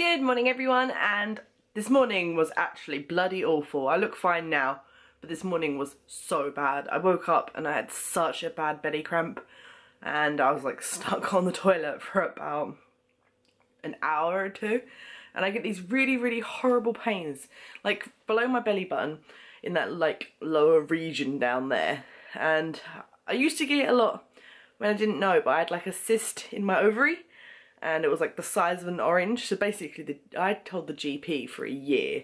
Good morning everyone, and this morning was actually bloody awful. I look fine now, but this morning was so bad. I woke up and I had such a bad belly cramp and I was like stuck on the toilet for about an hour or two, and I get these really horrible pains like below my belly button in that like lower region down there. And I used to get it a lot when I didn't know, but I had like a cyst in my ovary and it was like the size of an orange. So basically I told the GP for a year,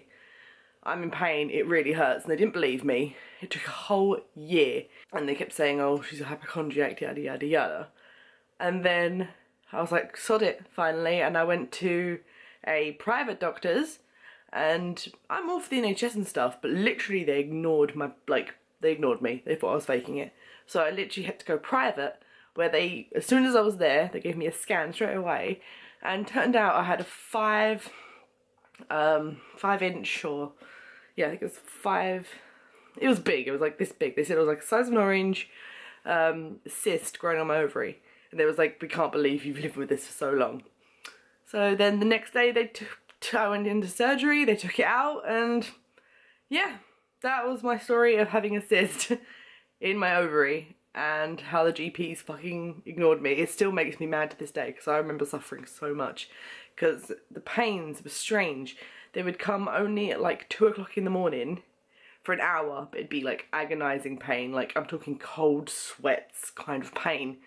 I'm in pain, it really hurts, and they didn't believe me. It took a whole year and they kept saying, oh, she's a hypochondriac, yada yada yada. And then I was like, sod it, finally, and I went to a private doctor's, and I'm all for the NHS and stuff, but literally they ignored my, they ignored me. They thought I was faking it. So I literally had to go private, where they, as soon as I was there, they gave me a scan straight away, and turned out I had a 5 inch, or yeah, I think it was 5, it was big, it was like this big. They said it was like the size of an orange cyst growing on my ovary, and they was like, we can't believe you've lived with this for so long. So then the next day I went into surgery, they took it out, and yeah, that was my story of having a cyst in my ovary and how the GPs fucking ignored me. It still makes me mad to this day because I remember suffering so much because the pains were strange. They would come only at like 2 o'clock in the morning for an hour, but it'd be like agonizing pain. Like I'm talking cold sweats kind of pain.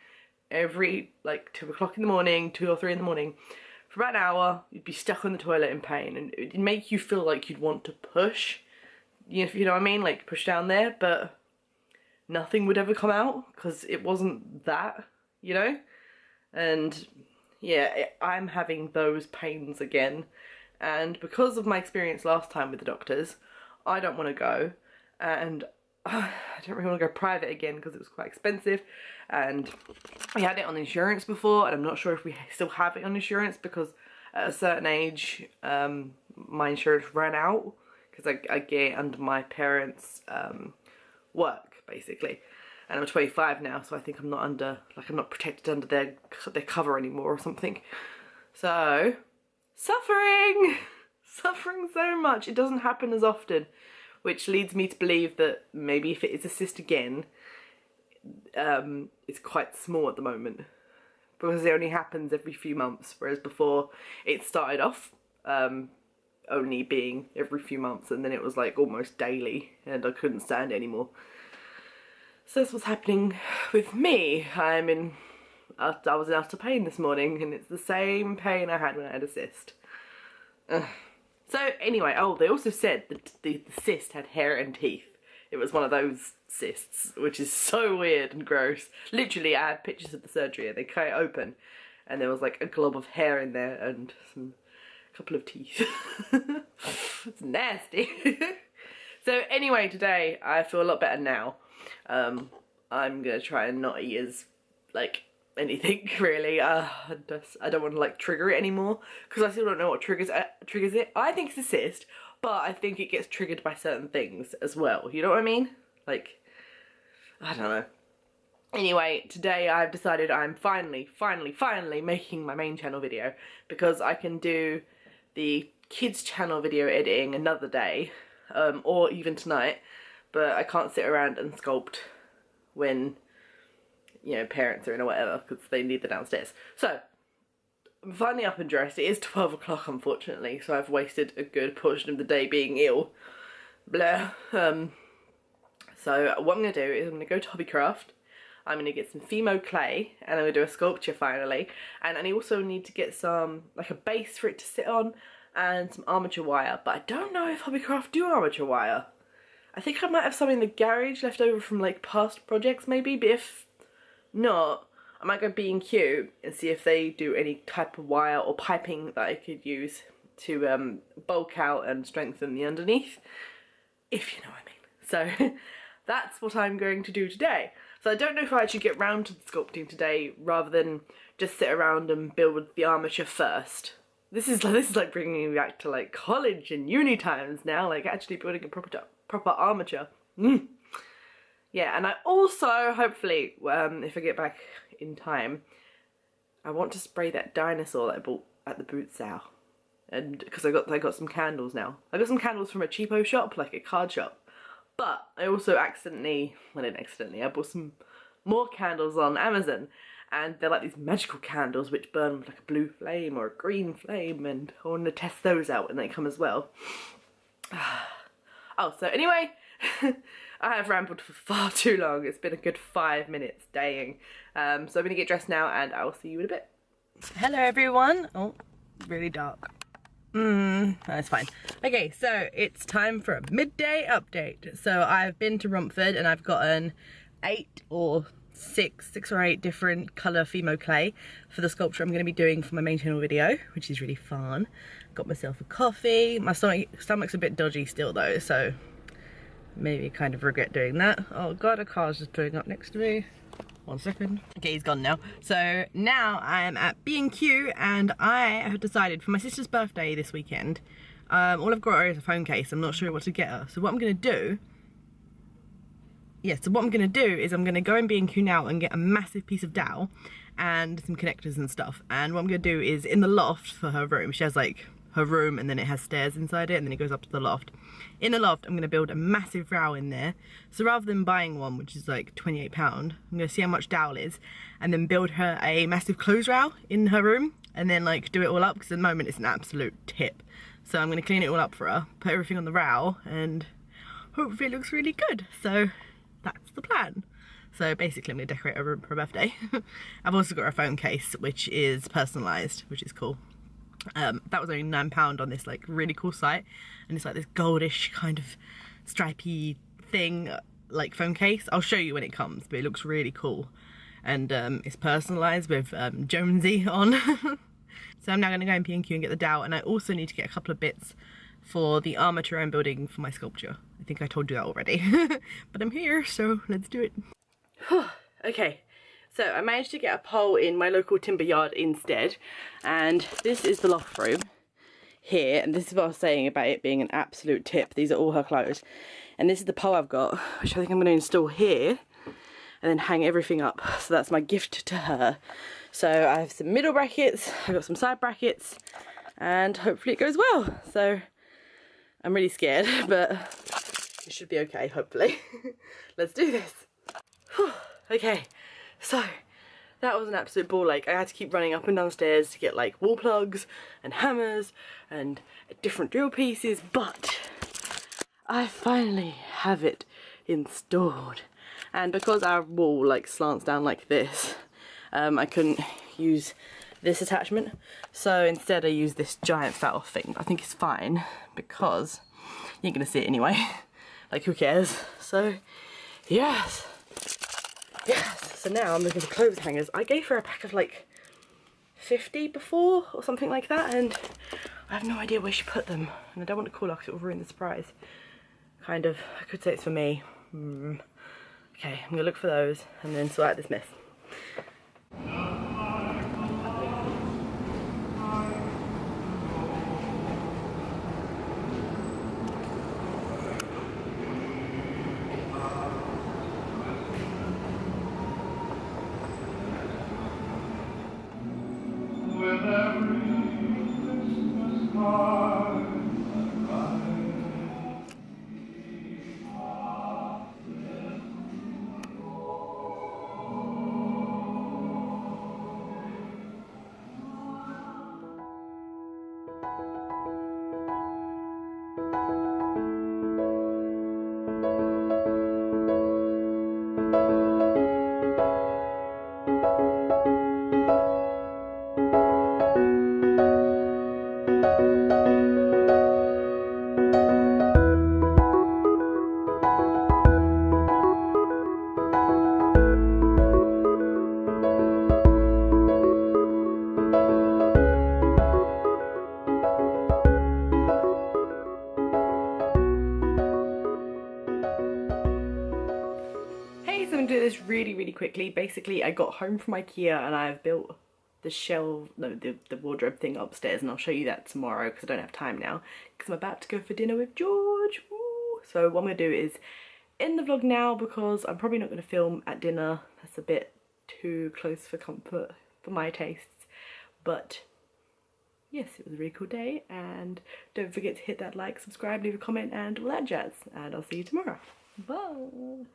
Every like 2 o'clock in the morning, 2 or 3 in the morning, for about an hour, you'd be stuck on the toilet in pain, and it'd make you feel like you'd want to push, you know what I mean, like push down there, but nothing would ever come out because it wasn't that, you know. And yeah, I'm having those pains again, and because of my experience last time with the doctors, I don't want to go, and I don't really want to go private again because it was quite expensive, and we had it on insurance before, and I'm not sure if we still have it on insurance because at a certain age my insurance ran out because I get under my parents' work basically, and I'm 25 now, so I think I'm not under, like I'm not protected under their cover anymore or something. So suffering so much. It doesn't happen as often, which leads me to believe that maybe if it is a cyst again, it's quite small at the moment because it only happens every few months, whereas before it started off only being every few months, and then it was like almost daily and I couldn't stand it anymore. So that's what's happening with me. I was in utter pain this morning, and it's the same pain I had when I had a cyst. So anyway, oh, they also said that the cyst had hair and teeth. It was one of those cysts, which is so weird and gross. Literally, I had pictures of the surgery and they cut it open and there was like a glob of hair in there and a couple of teeth. It's nasty. So anyway, today I feel a lot better now. I'm gonna try and not eat as like anything really. I don't want to like trigger it anymore because I still don't know what triggers it. I think it's a cyst, but I think it gets triggered by certain things as well, you know what I mean? Like, I don't know. Anyway, today I've decided I'm finally making my main channel video because I can do the kids channel video editing another day, or even tonight, but I can't sit around and sculpt when, you know, parents are in or whatever because they need the downstairs. So I'm finally up and dressed. It is 12 o'clock unfortunately, so I've wasted a good portion of the day being ill. Blah. So what I'm going to do is I'm going to go to Hobbycraft. I'm going to get some Fimo clay and I'm going to do a sculpture finally. And I also need to get some, like a base for it to sit on and some armature wire. But I don't know if Hobbycraft do armature wire. I think I might have some in the garage left over from like past projects maybe, but if not, I might go B&Q and see if they do any type of wire or piping that I could use to bulk out and strengthen the underneath, if you know what I mean. So that's what I'm going to do today. So I don't know if I actually get round to the sculpting today rather than just sit around and build the armature first. This is like bringing me back to like college and uni times now, like actually building a proper armature. Yeah, and I also, hopefully, if I get back in time, I want to spray that dinosaur that I bought at the boot sale. and because I got some candles now. I got some candles from a cheapo shop, like a card shop. But I also I bought some more candles on Amazon, and they're like these magical candles which burn with like a blue flame or a green flame, and I want to test those out when they come as well. Oh, so anyway, I have rambled for far too long. It's been a good 5 minutes daying. So I'm gonna get dressed now and I'll see you in a bit. Hello everyone. Oh, really dark. That's fine. Okay, so it's time for a midday update. So I've been to Romford and I've gotten 6 or 8 different colour Fimo clay for the sculpture I'm going to be doing for my main channel video, which is really fun. Got myself a coffee. My stomach's a bit dodgy still though, so maybe kind of regret doing that. Oh god, a car's just pulling up next to me. 1 second. Okay, he's gone now. So now I am at B&Q and I have decided for my sister's birthday this weekend, all I've got her is a phone case. I'm not sure what to get her. So what I'm going to do is I'm going to go in B&Q now and get a massive piece of dowel and some connectors and stuff. And what I'm going to do is in the loft for her room, she has like her room and then it has stairs inside it and then it goes up to the loft. In the loft I'm going to build a massive row in there. So rather than buying one, which is like £28, I'm going to see how much dowel is and then build her a massive clothes row in her room and then like do it all up, because at the moment it's an absolute tip. So I'm going to clean it all up for her, put everything on the row, and hopefully it looks really good. So that's the plan. So basically I'm going to decorate her room for her birthday. I've also got her phone case, which is personalised, which is cool. That was only £9 on this like really cool site, and it's like this goldish kind of stripy thing, like phone case. I'll show you when it comes, but it looks really cool, and it's personalised with Jonesy on. So I'm now going to go in P&Q and get the dowel, and I also need to get a couple of bits for the armature I'm building for my sculpture. I think I told you that already. But I'm here, so let's do it. Okay, so I managed to get a pole in my local timber yard instead, and this is the loft room here, and this is what I was saying about it being an absolute tip. These are all her clothes, and this is the pole I've got, which I think I'm going to install here and then hang everything up. So that's my gift to her. So I have some middle brackets, I've got some side brackets, and hopefully it goes well. So I'm really scared, but it should be okay, hopefully. Let's do this. Okay, so that was an absolute ball ache. I had to keep running up and down stairs to get like wall plugs and hammers and different drill pieces, but I finally have it installed. And because our wall like slants down like this, I couldn't use this attachment, so instead I used this giant fat off thing. I think it's fine because you ain't gonna see it anyway. Like, who cares? So yes, so now I'm looking for clothes hangers. I gave her a pack of like 50 before or something like that, and I have no idea where she put them, and I don't want to call her because it will ruin the surprise. Kind of, I could say it's for me. Okay, I'm gonna look for those and then sort out this mess. Really quickly. Basically, I got home from IKEA and I've built the wardrobe thing upstairs, and I'll show you that tomorrow because I don't have time now because I'm about to go for dinner with George. Woo. So what I'm gonna do is end the vlog now because I'm probably not gonna film at dinner. That's a bit too close for comfort for my tastes, but yes, it was a really cool day, and don't forget to hit that like, subscribe, leave a comment, and all that jazz. And I'll see you tomorrow. Bye.